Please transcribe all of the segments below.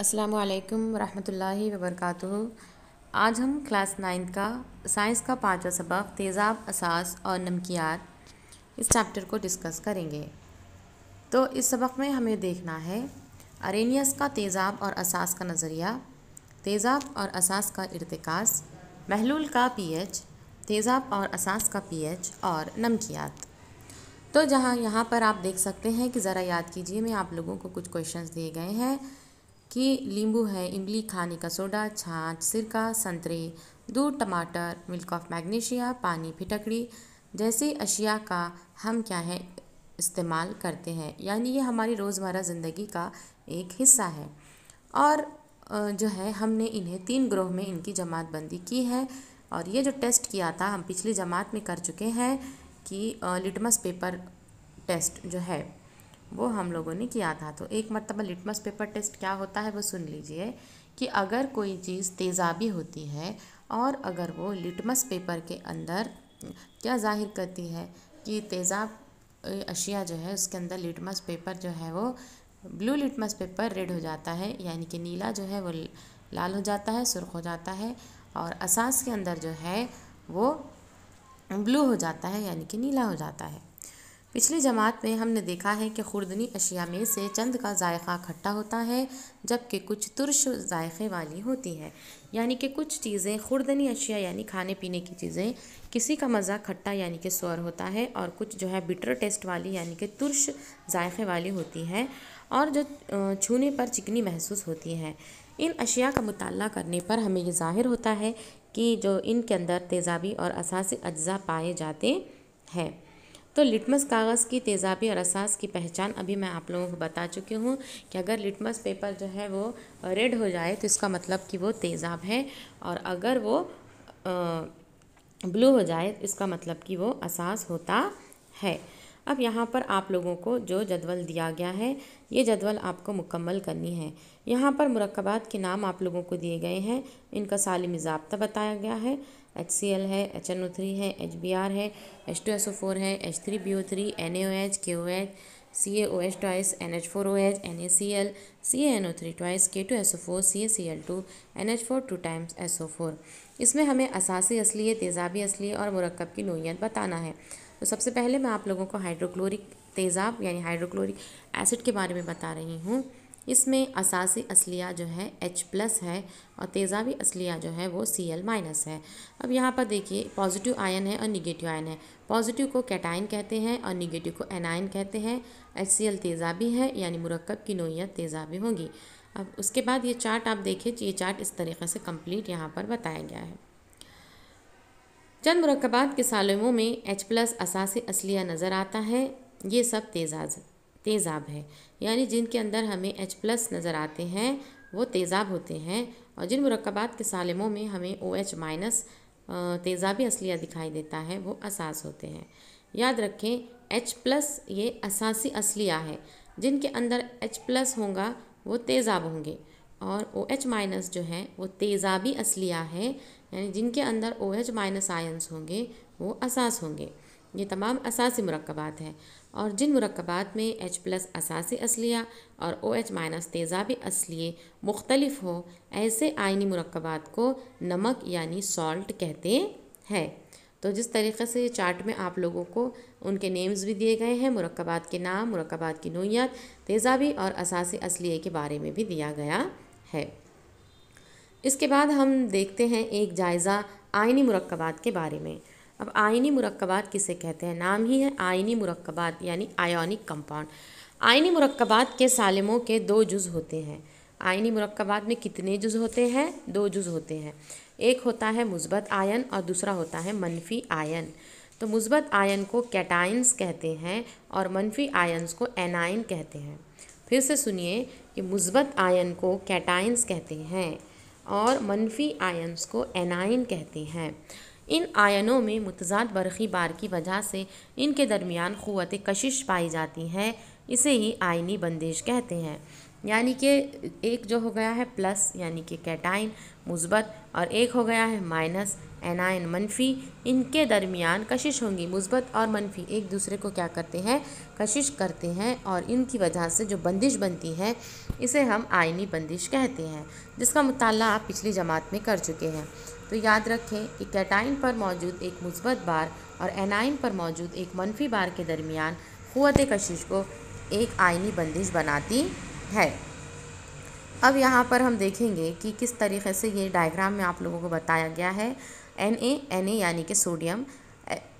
अस्सलामु अलैकुम रहमतुल्लाहि व बरकातुहू। आज हम क्लास 9 का साइंस का 5वां सबक तेज़ाब, असास और नमकियात इस चैप्टर को डिस्कस करेंगे। तो इस सबक में हमें देखना है अरेनियस का तेज़ाब और असास का नज़रिया, तेज़ाब और असास का इर्तिकाज़, महलूल का pH, तेज़ाब और असास का pH और नमकियात। तो जहाँ यहाँ पर आप देख सकते हैं कि ज़रा याद कीजिए, मैं आप लोगों को कुछ क्वेश्चंस दिए गए हैं कि नींबू है, इमली, खाने का सोडा, छाछ, सिरका, संतरे, दूध, टमाटर, मिल्क ऑफ मैग्नीशिया, पानी, फिटकड़ी जैसी अशिया का हम क्या है इस्तेमाल करते हैं। यानी ये हमारी रोज़मर्रा ज़िंदगी का एक हिस्सा है और जो है हमने इन्हें 3 ग्रोह में इनकी जमात बंदी की है। और ये जो टेस्ट किया था हम पिछली जमात में कर चुके हैं कि लिटमस पेपर टेस्ट जो है वो हम लोगों ने किया था। तो एक मरतबा लिटमस पेपर टेस्ट क्या होता है वो सुन लीजिए कि अगर कोई चीज़ तेज़ाबी होती है और अगर वो लिटमस पेपर के अंदर क्या जाहिर करती है कि तेज़ाब अशिया जो है उसके अंदर लिटमस पेपर जो है वो ब्लू लिटमस पेपर रेड हो जाता है, यानी कि नीला जो है वो लाल हो जाता है, सुर्ख हो जाता है, और असास के अंदर जो है वो ब्लू हो जाता है यानी कि नीला हो जाता है। पिछली जमात में हमने देखा है कि खुर्दनी अशिया में से चंद का जायका खट्टा होता है जबकि कुछ तुर्श जायके वाली होती है। यानी कि कुछ चीज़ें खुर्दनी अशिया यानी खाने पीने की चीज़ें किसी का मज़ा खट्टा यानी कि स्वर होता है और कुछ जो है बिटर टेस्ट वाली यानी कि तुर्श जायके वाली होती है और जो छूने पर चिकनी महसूस होती हैं। इन अशिया का मुताला करने पर हमें ये ज़ाहिर होता है कि जो इनके अंदर तेज़ाबी और असासी अज्जा पाए जाते हैं। तो लिटमस कागज़ की तेज़ाबी और असास की पहचान अभी मैं आप लोगों को बता चुकी हूँ कि अगर लिटमस पेपर जो है वो रेड हो जाए तो इसका मतलब कि वो तेज़ाब है, और अगर वो ब्लू हो जाए तो इसका मतलब कि वो असास होता है। अब यहाँ पर आप लोगों को जो जदवल दिया गया है ये जदवल आपको मुकम्मल करनी है। यहाँ पर मुरक्कबात के नाम आप लोगों को दिए गए हैं, इनका सालिमी ज़ाब्ता बताया गया है। HCl है, HNO3 है, HBr है, H2SO4 है, H3BO3, NaOH, KOH, CaOH twice, NH4OH, NaCl, CaNO3 twice, K2SO4, CaCl2, NH4 2 times SO4। इसमें हमें असासी असलियत, तेज़ाबी असलियत और मुरक्कब की नोयत बताना है। तो सबसे पहले मैं आप लोगों को हाइड्रोक्लोरिक तेज़ाब यानी हाइड्रोक्लोरिक एसिड के बारे में बता रही हूँ। इसमें असासी असलिया जो है H+ है और तेज़ाबी असलिया जो है वो Cl- है। अब यहाँ पर देखिए पॉजिटिव आयन है और निगेटिव आयन है। पॉजिटिव को कैटाइन कहते हैं और निगेटिव को एनाइन कहते हैं। HCl तेज़ाबी है यानी मुरक्कब की नोयत तेज़ाबी होगी। अब उसके बाद ये चार्ट आप देखिए, ये चार्ट इस तरीके से कंप्लीट यहाँ पर बताया गया है। चंद मुरक्कबात के सालिमों में H+ असासी असलिया नज़र आता है। ये सब तेज़ाब है, यानी जिनके अंदर हमें H+ नज़र आते हैं वो तेज़ाब होते हैं, और जिन मुरक्कबात के सालिमों में हमें OH- तेज़ाबी असलिया दिखाई देता है वो असास होते हैं। याद रखें H+ ये असासी असलिया है, जिनके अंदर H+ होगा वो तेज़ाब होंगे, और OH- जो है वो तेज़ाबी असलिया है, यानी जिनके अंदर OH- आयन्स होंगे वो असास होंगे। ये तमाम असासी मुरक्कबात हैं, और जिन मुरक्कबात में H+ असासी असलिया और OH- तेज़ाबी असलिए मुख्तलिफ हो, ऐसे आयनी मुरक्कबात को नमक यानी सॉल्ट कहते हैं। तो जिस तरीक़े से चार्ट में आप लोगों को उनके नेम्स भी दिए गए हैं, मुरक्कबात के नाम, मुरक्कबात की नोयत, तेज़ाबी और असासी असलिए के बारे में भी दिया गया है। इसके बाद हम देखते हैं एक जायज़ा आयनी मुरक्कबात के बारे में। अब आयनी मुरक्कबात किसे कहते हैं? नाम ही है आयनी मुरक्कबात यानी आयोनिक कंपाउंड। आयनी मुरक्कबात के सालिमों के 2 जुज़ होते हैं। आयनी मुरक्कबात में कितने जुज़ होते हैं? 2 जुज़ होते हैं। एक होता है मुस्बत आयन और दूसरा होता है मनफी आयन। तो मुस्बत आयन को कैटाइंस कहते हैं और मनफी आयन्स को एनाइन कहते हैं। फिर से सुनिए कि मुस्बत आयन को कैटाइंस कहते हैं और मनफी आयन्स को एनाइन कहते हैं। इन आयनों में मुतज़ाद बरक़ी बार की वजह से इनके दरमियान क़ुव्वत कशिश पाई जाती है, इसे ही आयनी बंदिश कहते हैं। यानी कि एक जो हो गया है प्लस यानी कि कैटाइन मुस्बत, और एक हो गया है माइनस एनायन मनफी। इनके दरमियान कशिश होंगी। मुस्बत और मनफी एक दूसरे को क्या करते हैं, कशिश करते हैं, और इनकी वजह से जो बंदिश बनती है इसे हम आयनी बंदिश कहते हैं, जिसका मुताला आप पिछली जमात में कर चुके हैं। तो याद रखें कि कैटाइन पर मौजूद एक मुस्बत बार और एनाइन पर मौजूद एक मनफी बार के दरमियान क़ुव्वत कशिश को एक आयनी बंदिश बनाती है। अब यहाँ पर हम देखेंगे कि किस तरीक़े से ये डायग्राम में आप लोगों को बताया गया है। Na यानी कि सोडियम,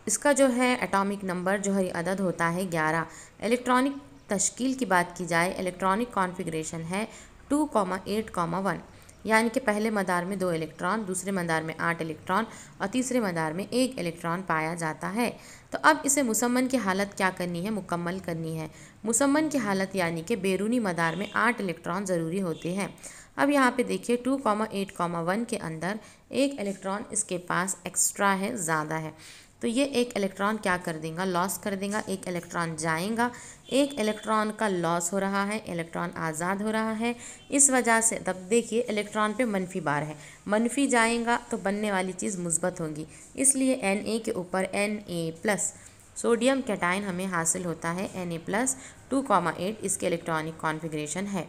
इसका जो है एटॉमिक नंबर जो है अदद होता है 11। इलेक्ट्रॉनिक तश्कील की बात की जाए, इलेक्ट्रॉनिक कॉन्फ़िगरेशन है 2,8,1, यानी कि पहले मदार में 2 इलेक्ट्रॉन, दूसरे मदार में 8 इलेक्ट्रॉन और तीसरे मदार में 1 इलेक्ट्रॉन पाया जाता है। तो अब इसे मुसम्मन की हालत क्या करनी है, मुकम्मल करनी है। मुसम्मन की हालत यानी कि बैरूनी मदार में 8 इलेक्ट्रॉन ज़रूरी होते हैं। अब यहाँ पे देखिए 2,8,1 के अंदर 1 इलेक्ट्रॉन इसके पास एक्स्ट्रा है, ज़्यादा है, तो ये 1 इलेक्ट्रॉन क्या कर देगा, लॉस कर देगा। 1 इलेक्ट्रॉन जाएगा, 1 इलेक्ट्रॉन का लॉस हो रहा है, इलेक्ट्रॉन आज़ाद हो रहा है। इस वजह से तब देखिए इलेक्ट्रॉन पे मनफी बार है, मनफी जाएगा तो बनने वाली चीज़ मुस्बत होगी, इसलिए Na के ऊपर Na+। सोडियम कैटाइन हमें हासिल होता है Na+ 2,8, इसके इलेक्ट्रॉनिक कॉन्फ़िगरेशन है।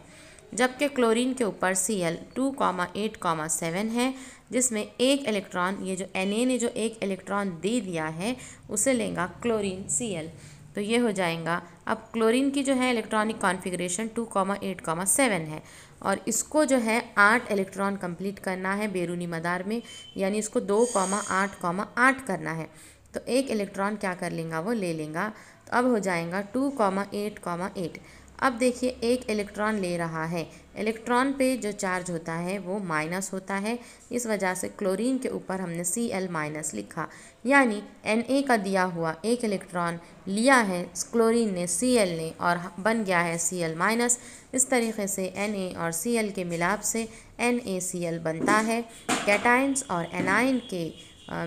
जबकि क्लोरीन के ऊपर Cl 2,8,7 है, जिसमें 1 इलेक्ट्रॉन, ये जो Na ने जो 1 इलेक्ट्रॉन दे दिया है उसे लेगा क्लोरीन Cl, तो ये हो जाएगा। अब क्लोरीन की जो है इलेक्ट्रॉनिक कॉन्फ़िगरेशन 2,8,7 है और इसको जो है 8 इलेक्ट्रॉन कंप्लीट करना है बैरूनी मदार में, यानी इसको 2,8,8 करना है, तो 1 इलेक्ट्रॉन क्या कर लेगा, वो ले लेगा। तो अब हो जाएगा 2,8,8। अब देखिए 1 इलेक्ट्रॉन ले रहा है, इलेक्ट्रॉन पे जो चार्ज होता है वो माइनस होता है, इस वजह से क्लोरीन के ऊपर हमने Cl- लिखा, यानी Na का दिया हुआ 1 इलेक्ट्रॉन लिया है क्लोरीन ने, Cl ने, और बन गया है Cl-। इस तरीके से Na और Cl के मिलाप से NaCl बनता है। कैटाइंस और एनाइन के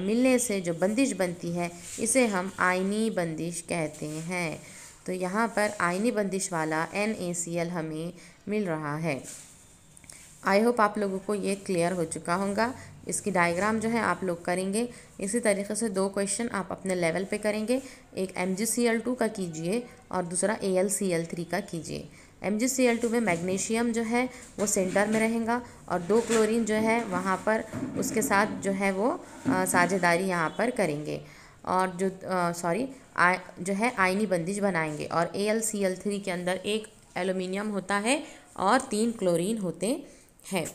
मिलने से जो बंदिश बनती है इसे हम आयनी बंदिश कहते हैं। तो यहाँ पर आयनी बंदिश वाला NaCl हमें मिल रहा है। आई होप आप लोगों को ये क्लियर हो चुका होगा। इसकी डायग्राम जो है आप लोग करेंगे। इसी तरीके से 2 क्वेश्चन आप अपने लेवल पे करेंगे, एक MgCl2 का कीजिए और दूसरा AlCl3 का कीजिए। MgCl2 में मैग्नीशियम जो है वो सेंटर में रहेगा और 2 क्लोरीन जो है वहाँ पर उसके साथ जो है वो साझेदारी यहाँ पर करेंगे और जो जो है आयनी बंदिश बनाएंगे। और AlCl3 के अंदर 1 एल्युमिनियम होता है और 3 क्लोरीन होते हैं।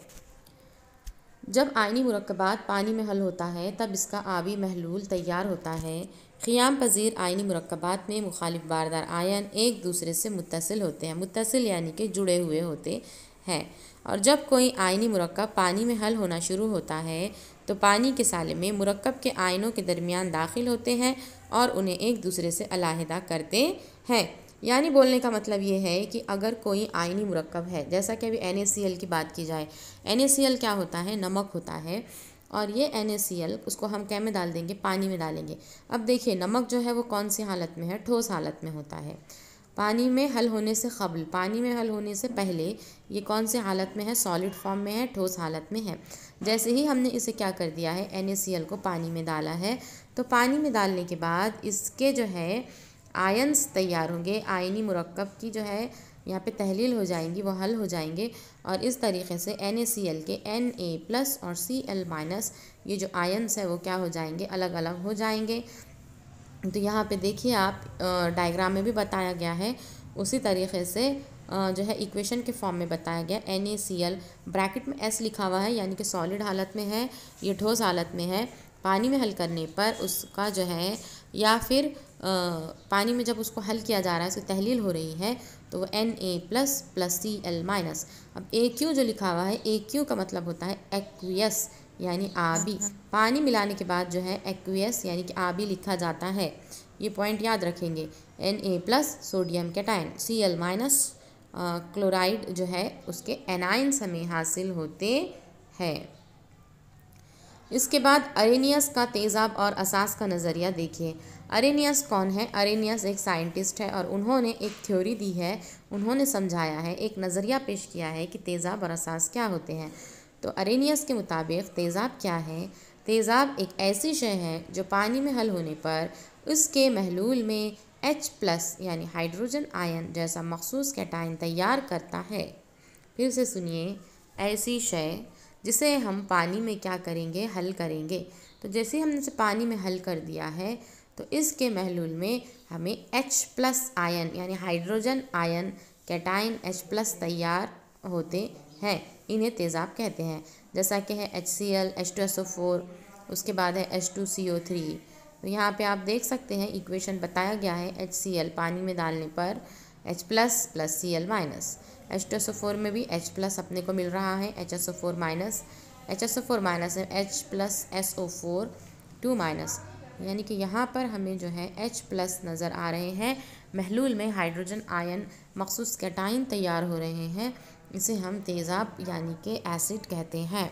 जब आयनी मुरक्कबात पानी में हल होता है तब इसका आबी महलूल तैयार होता है। क़ियाम पज़ीर आयनी मुरक्कबात में मुखालिफ बारदार आयन एक दूसरे से मुत्तसिल होते हैं, मुत्तसिल यानी कि जुड़े हुए होते हैं। और जब कोई आयनी मुरक्कब पानी में हल होना शुरू होता है तो पानी के साले में मुरक्कब के आयनों के दरमियान दाखिल होते हैं और उन्हें एक दूसरे से अलहदा करते हैं। यानी बोलने का मतलब ये है कि अगर कोई आयनी मुरक्कब है, जैसा कि अभी NaCl की बात की जाए, NaCl क्या होता है, नमक होता है, और ये NaCl उसको हम क्या में डाल देंगे, पानी में डालेंगे। अब देखिए नमक जो है वो कौन सी हालत में है, ठोस हालत में होता है। पानी में हल होने से क़ब्ल, पानी में हल होने से पहले ये कौन सी हालत में है, सॉलिड फॉर्म में है, ठोस हालत में है। जैसे ही हमने इसे क्या कर दिया है, NaCl को पानी में डाला है, तो पानी में डालने के बाद इसके जो है आयन्स तैयार होंगे, आयनी मुरक्कब की जो है यहाँ पे तहलील हो जाएंगी, वो हल हो जाएंगे और इस तरीके से NaCl के Na+ और Cl- ये जो आयन्स है वो क्या हो जाएंगे, अलग अलग हो जाएंगे। तो यहाँ पे देखिए आप डायग्राम में भी बताया गया है, उसी तरीके से जो है इक्वेशन के फॉर्म में बताया गया। NaCl ब्रैकेट में S लिखा हुआ है, यानी कि सॉलिड हालत में है, ये ठोस हालत में है। पानी में हल करने पर उसका जो है, या फिर पानी में जब उसको हल किया जा रहा है, उसकी तहलील हो रही है, तो वो Na+ Cl-। अब AQ जो लिखा हुआ है, AQ का मतलब होता है एक्वियस, यानी आबी। पानी मिलाने के बाद जो है एक्वियस यानी कि आबी लिखा जाता है। ये पॉइंट याद रखेंगे। Na+ sodium cation, Cl- chloride जो है उसके एनाइंस हमें हासिल होते हैं। इसके बाद अरेनियस का तेज़ाब और असास का नज़रिया देखिए। अरेनियस कौन है? अरेनियस एक साइंटिस्ट है और उन्होंने एक थ्योरी दी है। उन्होंने समझाया है, एक नज़रिया पेश किया है कि तेज़ाब और असास क्या होते हैं। तो अरेनियस के मुताबिक तेज़ाब क्या है? तेज़ाब एक ऐसी शय है जो पानी में हल होने पर उसके महलूल में H+ यानी हाइड्रोजन आयन जैसा मखसूस कैटायन तैयार करता है। फिर से सुनिए, ऐसी शय जिसे हम पानी में क्या करेंगे, हल करेंगे। तो जैसे हमने इसे पानी में हल कर दिया है तो इसके महलूल में हमें H+ आयन यानी हाइड्रोजन आयन कैटायन H+ तैयार होते हैं, इन्हें तेज़ाब कहते हैं। जैसा कि है HCl, H2SO4, उसके बाद है H2CO3। तो यहाँ पे आप देख सकते हैं इक्वेशन बताया गया है। HCl पानी में डालने पर H+ + Cl-, H2SO4 में भी H+ अपने को मिल रहा है, HSO4- में H+ SO4 2-, यानी कि यहाँ पर हमें जो है H+ नज़र आ रहे हैं। महलूल में हाइड्रोजन आयन मखसूस कैटायन तैयार हो रहे हैं, इसे हम तेज़ाब यानी कि एसिड कहते हैं।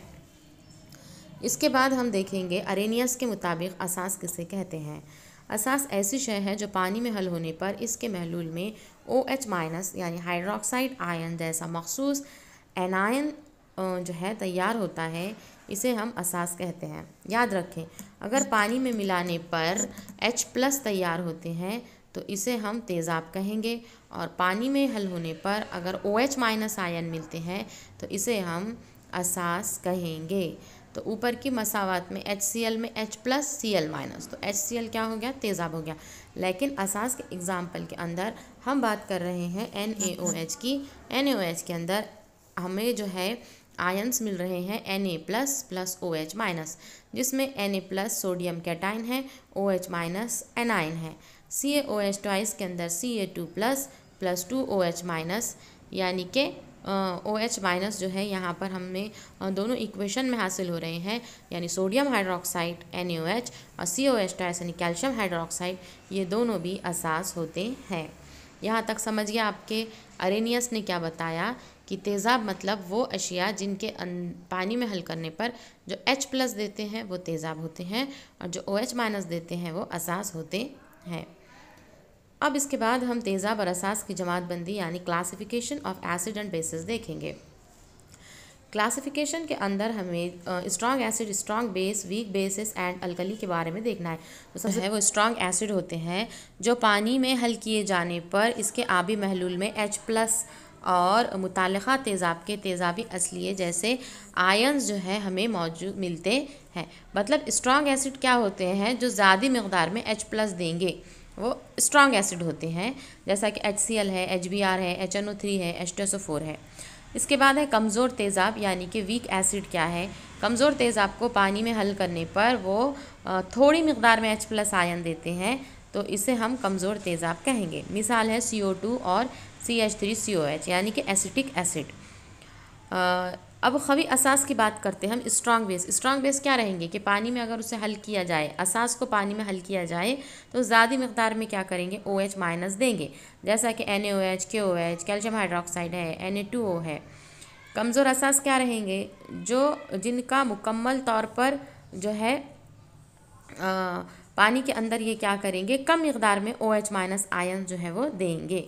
इसके बाद हम देखेंगे अरेनियस के मुताबिक असास किसे कहते हैं। असास ऐसी शय है जो पानी में हल होने पर इसके महलूल में OH- यानी हाइड्रोक्साइड आयन जैसा मखसूस एनायन जो है तैयार होता है, इसे हम असास कहते हैं। याद रखें, अगर पानी में मिलाने पर H+ तैयार होते हैं तो इसे हम तेज़ाब कहेंगे, और पानी में हल होने पर अगर OH- आयन मिलते हैं तो इसे हम असास कहेंगे। तो ऊपर की मसावात में HCl में H+ Cl-, तो HCl क्या हो गया, तेज़ाब हो गया। लेकिन असास के एग्जाम्पल के अंदर हम बात कर रहे हैं NaOH की। NaOH के अंदर हमें जो है आयन्स मिल रहे हैं Na+ OH-, जिसमें Na+ सोडियम कैटायन है, OH- एनायन है। CaOH ट्वाइस के अंदर Ca2+ 2 OH-, यानी कि OH- जो है यहाँ पर हमें दोनों इक्वेशन में हासिल हो रहे हैं, यानी सोडियम हाइड्रोक्साइड NaOH और COH ट्वाइस यानी कैल्शियम हाइड्रोक्साइड, ये दोनों भी असास होते हैं। यहाँ तक समझिए आपके अरेनियस ने क्या बताया कि तेज़ाब मतलब वो अशिया जिनके पानी में हल करने पर जो H+ देते हैं वो तेज़ाब होते हैं, और जो OH- देते हैं वो असास होते हैं। अब इसके बाद हम तेज़ाब और असास की जमातबंदी यानी classification of acid and bases देखेंगे। क्लासिफिकेशन के अंदर हमें strong acid, strong base, weak bases and alkali के बारे में देखना है। तो सबसे है वो स्ट्रॉन्ग एसिड होते हैं जो पानी में हल किए जाने पर इसके आबी महलूल में H+ और मुतालिका तेज़ाब के तेज़ाबी असलिए जैसे आयन्स जो है हमें मौजूद मिलते हैं। मतलब स्ट्रॉन्ग एसिड क्या होते हैं, जो ज़्यादा मकदार में H+ देंगे वो स्ट्रॉन्ग एसिड होते हैं, जैसा कि HCl है, HBr है, HNO3 है, H2SO4 है। इसके बाद है कमज़ोर तेज़ाब यानी कि वीक एसिड क्या है। कमज़ोर तेज़ाब को पानी में हल करने पर वो थोड़ी मकदार में H+ आयन देते हैं, तो इसे हम कमज़ोर तेज़ाब कहेंगे। मिसाल है CO2 और CH3COH यानी कि एसिटिक एसिड। अब खवी असास की बात करते हैं हम। स्ट्रॉन्ग बेस, स्ट्रॉन्ग बेस क्या रहेंगे कि पानी में अगर उसे हल किया जाए, असास को पानी में हल किया जाए तो ज़्यादा मकदार में क्या करेंगे, OH- देंगे, जैसा कि NaOH, KOH, कैल्शियम हाइड्रोक्साइड है, Na2O है। कमज़ोर असास क्या रहेंगे, जो जिनका मुकम्मल तौर पर जो है पानी के अंदर ये क्या करेंगे, कम मकदार में OH- आयन जो है वो देंगे।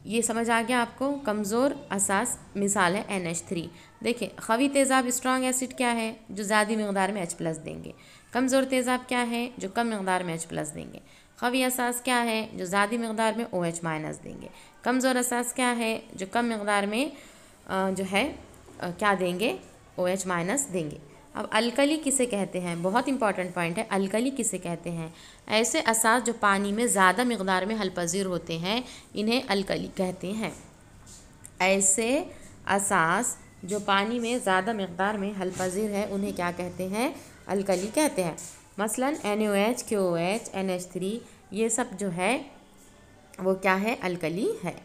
ये समझ आ गया आपको। कमज़ोर असास मिसाल है NH3। देखिए, खवी तेज़ाब स्ट्रॉन्ग एसिड क्या है, जो ज़्यादा मकदार में H+ देंगे। कमज़ोर तेज़ाब क्या है, जो कम मकदार में H+ देंगे। खवी असास क्या है, जो ज़्यादा मकदार में OH- देंगे। कमज़ोर असास क्या है, जो कम मकदार में जो है क्या देंगे, OH- देंगे। अब अल्कली किसे कहते हैं, बहुत इंपॉर्टेंट पॉइंट है। अल्कली किसे कहते हैं, ऐसे असास जो पानी में ज़्यादा मकदार में हलपजीर होते हैं, इन्हें अल्कली कहते हैं। ऐसे असास जो पानी में ज़्यादा मकदार में हलपजीर है, उन्हें क्या कहते हैं, अल्कली कहते हैं। मसलन NaOH, KOH, NH3, ये सब जो है वो क्या है, अल्कली है।